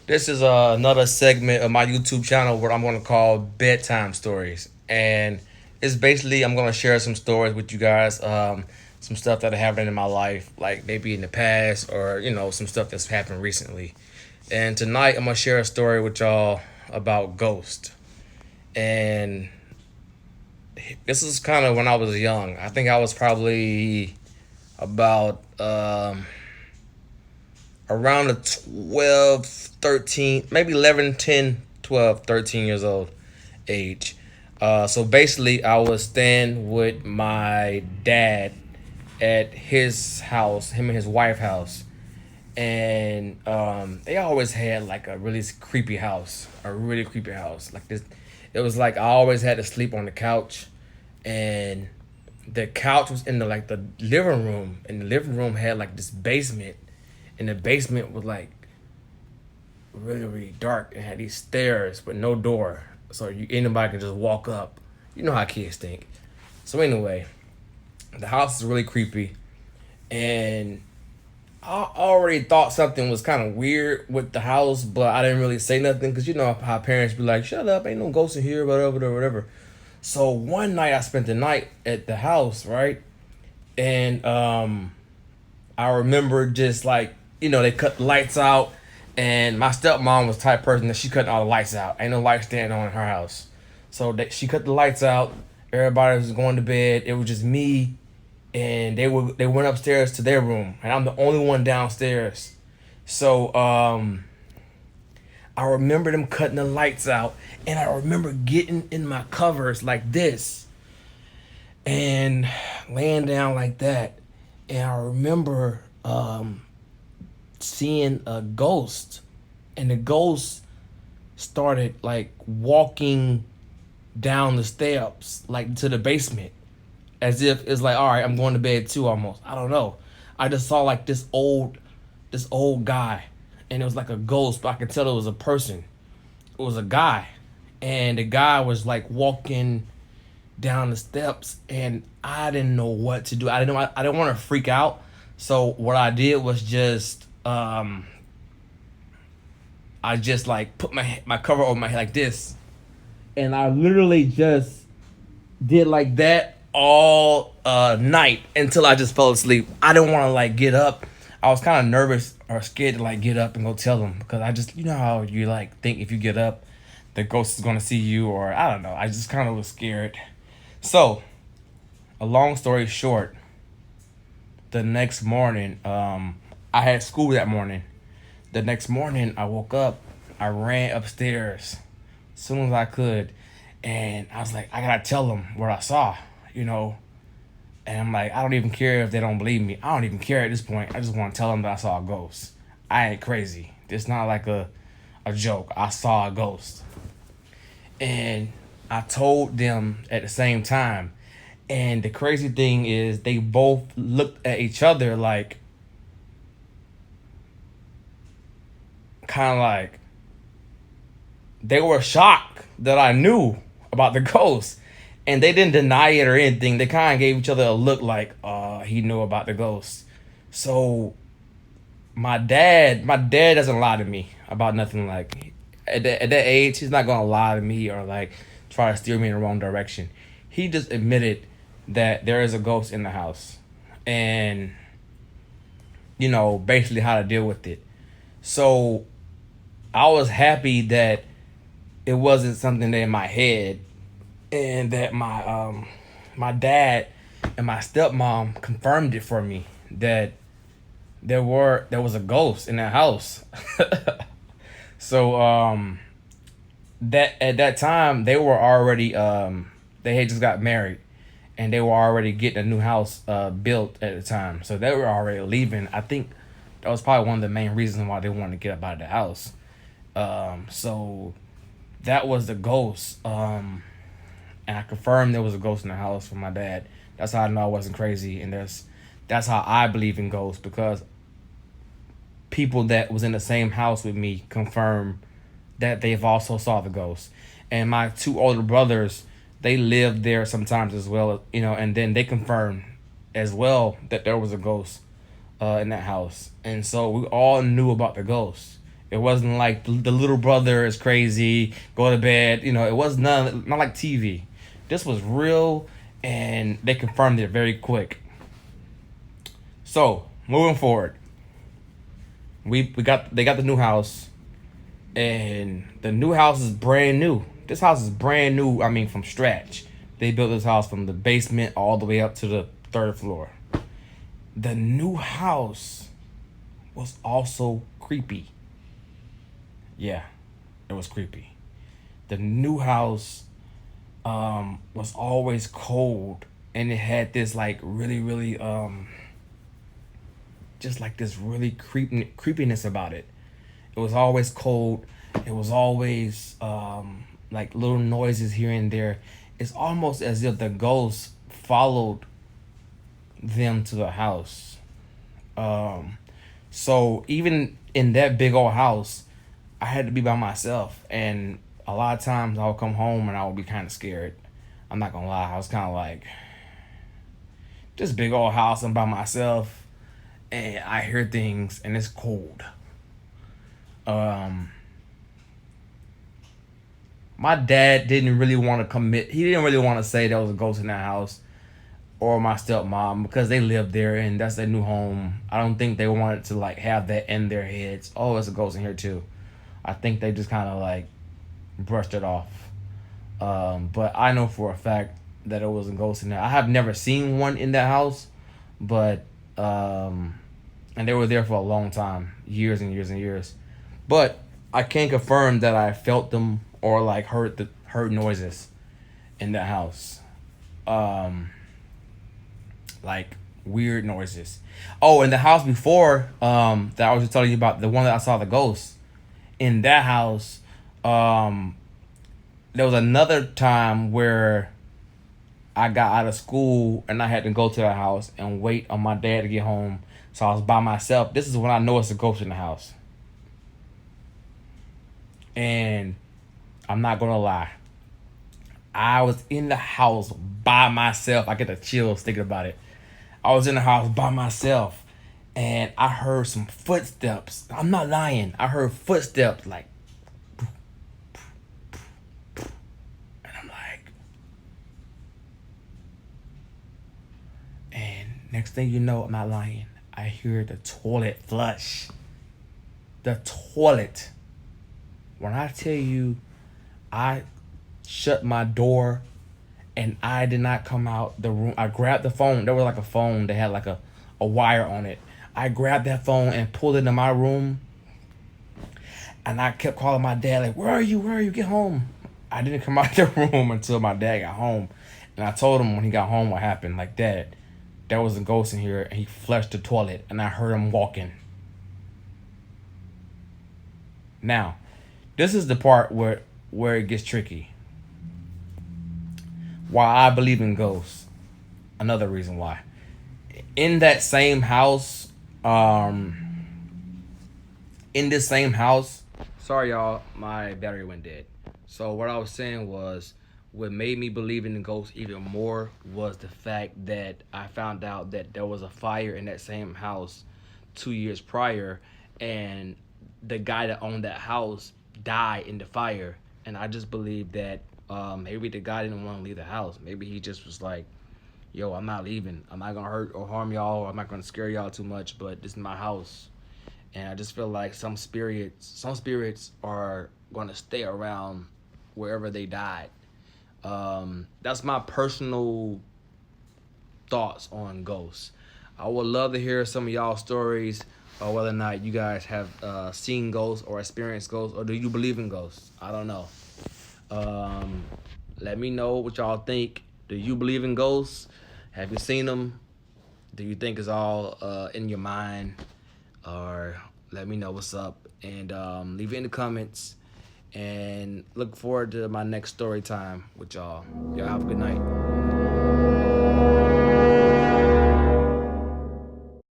This is another segment of my YouTube channel where I'm going to call bedtime stories, and it's basically I'm going to share some stories with you guys, some stuff that happened in my life, like maybe in the past or some stuff that's happened recently. And tonight I'm going to share a story with y'all about ghost. And this is kind of when I was young. I think I was probably about around the 12, 13, maybe 11, 10, 12, 13 years old age. So basically, I was staying with my dad at his house, him and his wife house. And they always had like a really creepy house, a really creepy house. Like this, it was like I always had to sleep on the couch, and the couch was in the living room, and the living room had like this basement, and the basement was like really really dark and had these stairs but no door, so anybody can just walk up. You know how kids think. So anyway, the house is really creepy, and I already thought something was kind of weird with the house, but I didn't really say nothing because you know how parents be like, "Shut up, ain't no ghosts in here," whatever, whatever, whatever. So one night I spent the night at the house, right? And I remember just like they cut the lights out, and my stepmom was the type of person that she cut all the lights out. Ain't no lights standing on in her house, so she cut the lights out. Everybody was going to bed. It was just me, and they went upstairs to their room, and I'm the only one downstairs. So I remember them cutting the lights out, and I remember getting in my covers like this and laying down like that, and I remember seeing a ghost, and the ghost started like walking down the steps like to the basement, as if it's like, all right, I'm going to bed too. Almost, I don't know. I just saw like this old guy, and it was like a ghost, but I could tell it was a person. It was a guy, and the guy was like walking down the steps, and I didn't know what to do. I didn't want to freak out. So what I did was just I just like put my cover over my head like this, and I literally just did like that all night until I just fell asleep. I didn't want to like get up. I was kind of nervous or scared to like get up and go tell them, because I just, you know how you like think if you get up, the ghost is gonna see you, or I don't know. I just kind of was scared. So, a long story short, the next morning, I had school that morning. The next morning, I woke up, I ran upstairs as soon as I could, and I was like, I gotta tell them what I saw, you know. And I'm like, I don't even care if they don't believe me. I don't even care at this point. I just want to tell them that I saw a ghost. I ain't crazy. It's not like a joke. I saw a ghost. And I told them at the same time. And the crazy thing is, they both looked at each other like, kind of like, they were shocked that I knew about the ghost. And they didn't deny it or anything. They kind of gave each other a look like, he knew about the ghost. So my dad doesn't lie to me about nothing. Like at that age, he's not gonna lie to me or like try to steer me in the wrong direction. He just admitted that there is a ghost in the house, and basically how to deal with it. So I was happy that it wasn't something that in my head, and that my dad and my stepmom confirmed it for me that there was a ghost in that house. So that at that time they were already they had just got married, and they were already getting a new house built at the time. So they were already leaving. I think that was probably one of the main reasons why they wanted to get up out of the house. So that was the ghost. And I confirmed there was a ghost in the house for my dad. That's how I know I wasn't crazy, and that's how I believe in ghosts, because people that was in the same house with me confirm that they've also saw the ghost. And my two older brothers, they lived there sometimes as well, and then they confirmed as well that there was a ghost in that house. And so we all knew about the ghost. It wasn't like the little brother is crazy, go to bed. It was not like TV. This was real, and they confirmed it very quick. So moving forward, they got the new house, and the new house is brand new. This house is brand new. I mean, from scratch. They built this house from the basement all the way up to the third floor. The new house was also creepy. Yeah, it was creepy. The new house was always cold, and it had this like really, really just like this really creepiness about it. It was always cold. It was always like little noises here and there. It's almost as if the ghost followed them to the house. So even in that big old house, I had to be by myself, and a lot of times I would come home and I would be kind of scared. I'm not gonna lie, I was kind of like, this big old house, I'm by myself, and I hear things, and it's cold. My dad didn't really want to commit. He didn't really want to say there was a ghost in that house, or my stepmom, because they lived there and that's their new home. I don't think they wanted to like have that in their heads. Oh, it's a ghost in here too. I think they just kind of like brushed it off. But I know for a fact that it was a ghost in there. I have never seen one in that house, but and they were there for a long time, years and years and years. But I can't confirm that I felt them or like heard noises in that house. Like weird noises. Oh, in the house before that I was just telling you about, the one that I saw the ghost in that house, there was another time where I got out of school and I had to go to the house and wait on my dad to get home. So I was by myself. This is when I know it's a ghost in the house. And I'm not gonna lie, I was in the house by myself. I get the chills thinking about it. I was in the house by myself, and I heard some footsteps. I'm not lying. I heard footsteps like, and I'm like, and next thing you know, I'm not lying, I hear the toilet flush. The toilet. When I tell you, I shut my door and I did not come out the room. I grabbed the phone. There was like a phone that had like a wire on it. I grabbed that phone and pulled it into my room. And I kept calling my dad, like, where are you? Where are you? Get home. I didn't come out the room until my dad got home. And I told him when he got home what happened. Like, Dad, there was a ghost in here and he flushed the toilet and I heard him walking. Now, this is the part where it gets tricky. Why I believe in ghosts. Another reason why. In that same house, in this same house, sorry y'all, my battery went dead. So what I was saying was, what made me believe in the ghosts even more was the fact that I found out that there was a fire in that same house 2 years prior, and the guy that owned that house died in the fire. And I just believe that maybe the guy didn't want to leave the house. Maybe he just was like, yo, I'm not leaving. I'm not going to hurt or harm y'all. I'm not going to scare y'all too much, but this is my house. And I just feel like some spirits are going to stay around wherever they died. That's my personal thoughts on ghosts. I would love to hear some of y'all stories, or whether or not you guys have seen ghosts or experienced ghosts, or do you believe in ghosts? I don't know. Let me know what y'all think. Do you believe in ghosts? Have you seen them? Do you think it's all in your mind? Or let me know what's up, and leave it in the comments. And look forward to my next story time with y'all. Y'all have a good night.